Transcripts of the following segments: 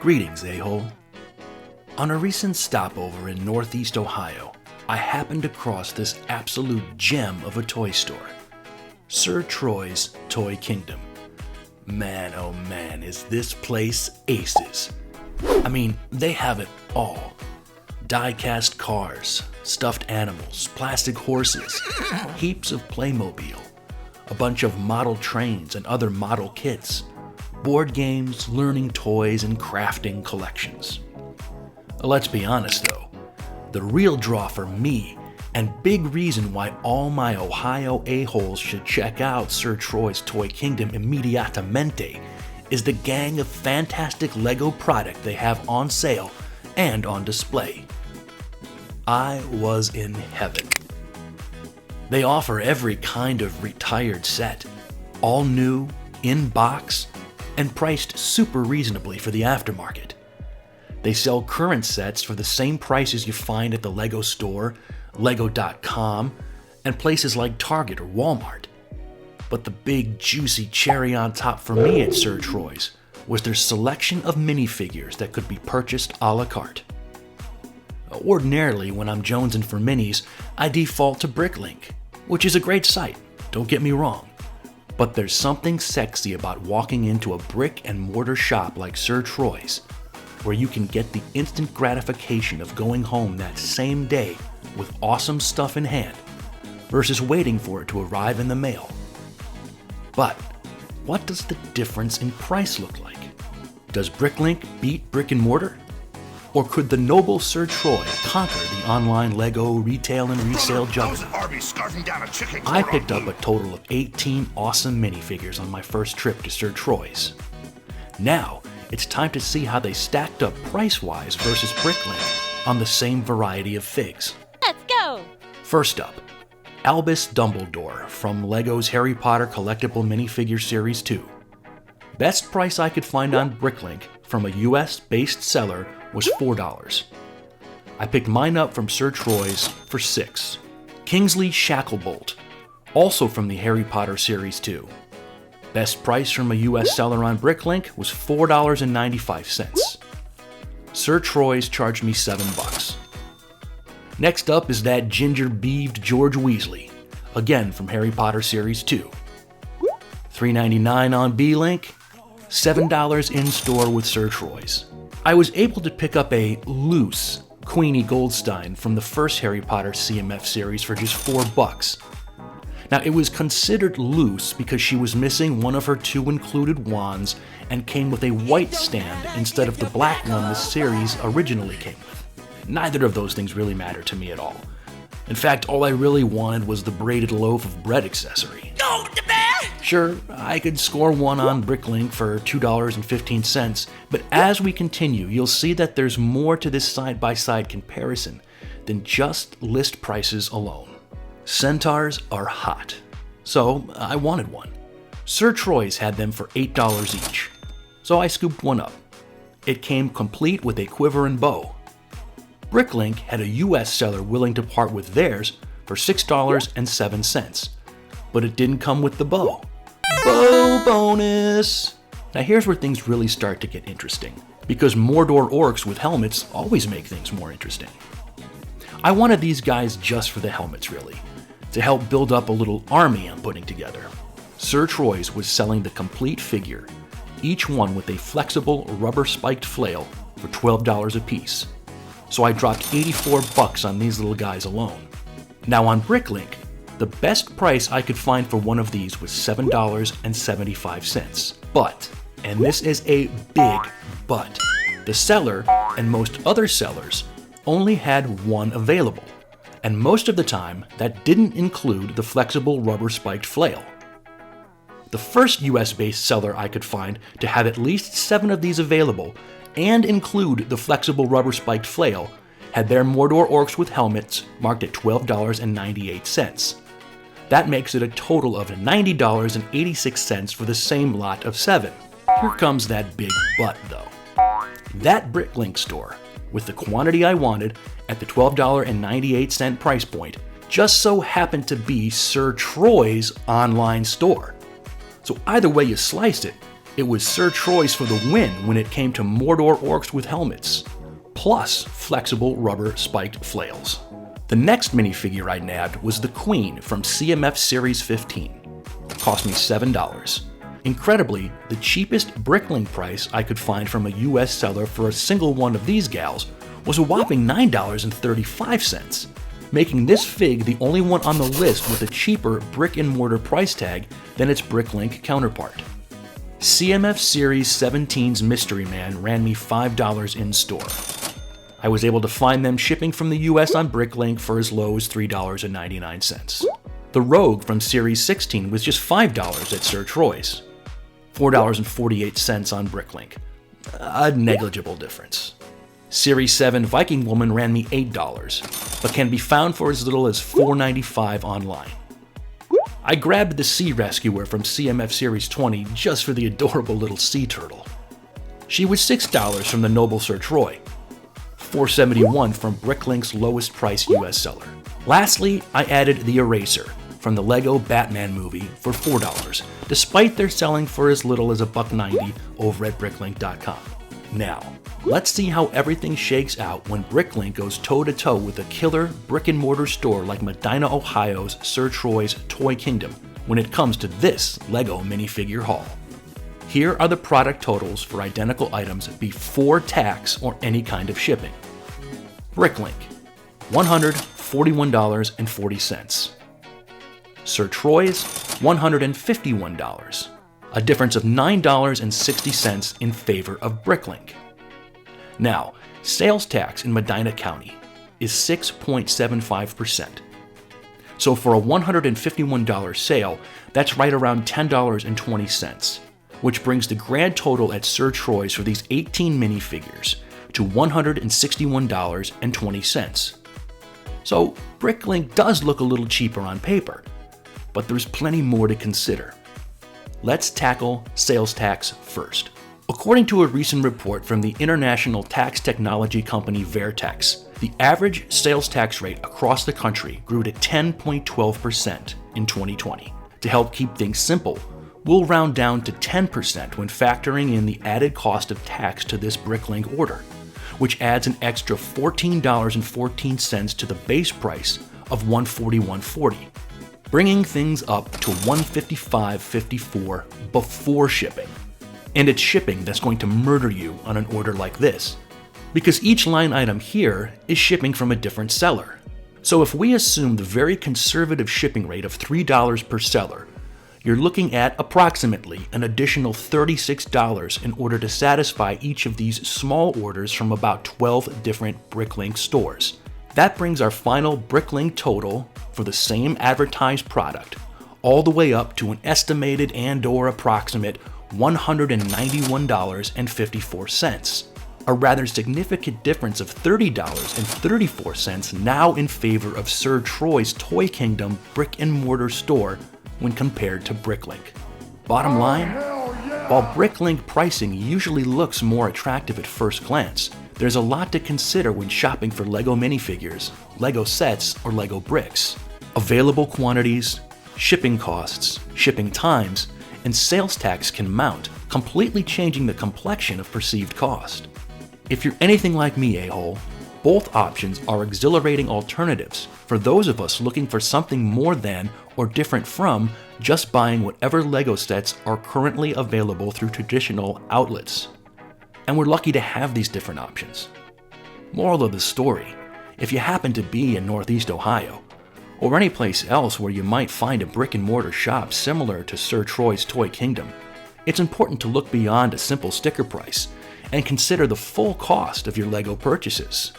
Greetings, a-hole. On a recent stopover in Northeast Ohio, I happened across this absolute gem of a toy store. Sir Troy's Toy Kingdom. Man, oh man, is this place aces. I mean, they have it all. Die-cast cars, stuffed animals, plastic horses, heaps of Playmobil, a bunch of model trains and other model kits, board games, learning toys, and crafting collections. Let's be honest though, the real draw for me, and big reason why all my Ohio a-holes should check out Sir Troy's Toy Kingdom immediatamente, is the gang of fantastic LEGO product they have on sale and on display. I was in heaven. They offer every kind of retired set, all new, in box, and priced super reasonably for the aftermarket. They sell current sets for the same prices you find at the LEGO store, Lego.com, and places like Target or Walmart. But the big juicy cherry on top for me at Sir Troy's was their selection of minifigures that could be purchased a la carte. Ordinarily, when I'm jonesing for minis, I default to BrickLink, which is a great site, don't get me wrong. But there's something sexy about walking into a brick and mortar shop like Sir Troy's, where you can get the instant gratification of going home that same day with awesome stuff in hand, versus waiting for it to arrive in the mail. But what does the difference in price look like? Does BrickLink beat brick and mortar? Or could the noble Sir Troy conquer the online LEGO retail and resale juggernaut? I picked up a total of 18 awesome minifigures on my first trip to Sir Troy's. Now, it's time to see how they stacked up price-wise versus BrickLink on the same variety of figs. Let's go! First up, Albus Dumbledore from LEGO's Harry Potter Collectible Minifigure Series 2. Best price I could find on BrickLink from a US-based seller was $4. I picked mine up from Sir Troy's for $6. Kingsley Shacklebolt, also from the Harry Potter Series 2. Best price from a US seller on BrickLink was $4.95. Sir Troy's charged me $7. Next up is that ginger-beaved George Weasley, again from Harry Potter Series 2. $3.99 on B-Link, $7 in-store with Sir Troy's. I was able to pick up a loose Queenie Goldstein from the first Harry Potter CMF series for just $4. Now, it was considered loose because she was missing one of her 2 included wands and came with a white stand instead of the black one the series originally came with. Neither of those things really mattered to me at all. In fact, all I really wanted was the braided loaf of bread accessory. Go to bed! Sure, I could score one on BrickLink for $2.15, but as we continue, you'll see that there's more to this side-by-side comparison than just list prices alone. Centaurs are hot, so I wanted one. Sir Troy's had them for $8 each, so I scooped one up. It came complete with a quiver and bow. BrickLink had a US seller willing to part with theirs for $6.07, but it didn't come with the bow. Bow bonus! Now here's where things really start to get interesting, because Mordor orcs with helmets always make things more interesting. I wanted these guys just for the helmets really, to help build up a little army I'm putting together. Sir Troy's was selling the complete figure, each one with a flexible rubber-spiked flail for $12 a piece. So I dropped $84 on these little guys alone. Now on BrickLink, the best price I could find for one of these was $7.75. But, and this is a big but, the seller and most other sellers only had one available, and most of the time that didn't include the flexible rubber-spiked flail. The first US-based seller I could find to have at least 7 of these available and include the flexible rubber-spiked flail had their Mordor orcs with helmets marked at $12.98. That makes it a total of $90.86 for the same lot of 7. Here comes that big but though. That BrickLink store, with the quantity I wanted at the $12.98 price point, just so happened to be Sir Troy's online store. So either way you slice it, It was Sir Troy's for the win when it came to Mortar orcs with helmets, plus flexible rubber spiked flails. The next minifigure I nabbed was the Queen from CMF Series 15. It cost me $7. Incredibly, the cheapest BrickLink price I could find from a US seller for a single one of these gals was a whopping $9.35, making this fig the only one on the list with a cheaper brick and mortar price tag than its BrickLink counterpart. CMF Series 17's Mystery Man ran me $5 in store. I was able to find them shipping from the US on BrickLink for as low as $3.99. The Rogue from Series 16 was just $5 at Sir Troy's, $4.48 on BrickLink, a negligible difference. Series 7 Viking Woman ran me $8, but can be found for as little as $4.95 online. I grabbed the Sea Rescuer from CMF Series 20 just for the adorable little sea turtle. She was $6 from the Noble Sir Troy, $4.71 from BrickLink's lowest price US seller. Lastly, I added the Eraser from the Lego Batman movie for $4, despite their selling for as little as $1.90 over at BrickLink.com. Now, let's see how everything shakes out when BrickLink goes toe-to-toe with a killer brick-and-mortar store like Medina, Ohio's Sir Troy's Toy Kingdom when it comes to this LEGO minifigure haul. Here are the product totals for identical items before tax or any kind of shipping. BrickLink, $141.40. Sir Troy's, $151, a difference of $9.60 in favor of BrickLink. Now, sales tax in Medina County is 6.75%. So for a $151 sale, that's right around $10.20, which brings the grand total at Sir Troy's for these 18 minifigures to $161.20. So BrickLink does look a little cheaper on paper, but there's plenty more to consider. Let's tackle sales tax first. According to a recent report from the international tax technology company Vertex, the average sales tax rate across the country grew to 10.12% in 2020. To help keep things simple, we'll round down to 10% when factoring in the added cost of tax to this BrickLink order, which adds an extra $14.14 to the base price of $141.40, bringing things up to $155.54 before shipping. And it's shipping that's going to murder you on an order like this, because each line item here is shipping from a different seller. So if we assume the very conservative shipping rate of $3 per seller, you're looking at approximately an additional $36 in order to satisfy each of these small orders from about 12 different BrickLink stores. That brings our final BrickLink total for the same advertised product all the way up to an estimated and/or approximate $191.54, a rather significant difference of $30.34 now in favor of Sir Troy's Toy Kingdom brick-and-mortar store when compared to BrickLink. Bottom line, while BrickLink pricing usually looks more attractive at first glance, there's a lot to consider when shopping for LEGO minifigures, LEGO sets, or LEGO bricks. Available quantities, shipping costs, shipping times, and sales tax can mount, completely changing the complexion of perceived cost. If you're anything like me, a-hole, both options are exhilarating alternatives for those of us looking for something more than or different from just buying whatever LEGO sets are currently available through traditional outlets. And we're lucky to have these different options. Moral of the story, if you happen to be in Northeast Ohio, or any place else where you might find a brick-and-mortar shop similar to Sir Troy's Toy Kingdom, it's important to look beyond a simple sticker price and consider the full cost of your LEGO purchases.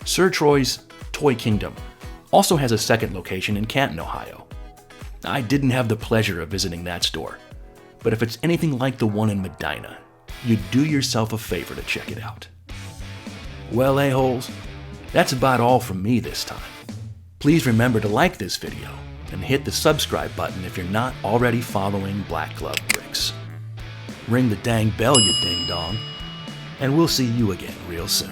Sir Troy's Toy Kingdom also has a second location in Canton, Ohio. I didn't have the pleasure of visiting that store, but if it's anything like the one in Medina, you'd do yourself a favor to check it out. Well, a-holes, that's about all from me this time. Please remember to like this video and hit the subscribe button if you're not already following Black Glove Bricks. Ring the dang bell, you ding dong, and we'll see you again real soon.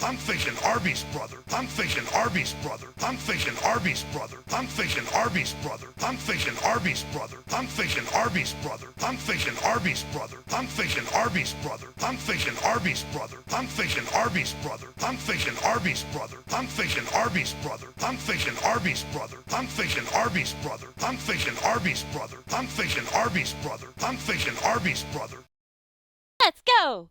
I'm thinking art. Arby's brother. I'm thinking Arby's brother. I'm thinking Arby's brother. I'm thinking Arby's brother. I'm thinking Arby's brother. I'm thinking Arby's brother. I'm thinking Arby's brother. I'm thinking Arby's brother. I'm thinking Arby's brother. I'm thinking Arby's brother. I'm thinking Arby's brother. I'm thinking Arby's brother. I'm thinking Arby's brother. I'm thinking Arby's brother. I'm thinking Arby's brother. I'm thinking Arby's brother. I'm thinking Arby's brother. Let's go!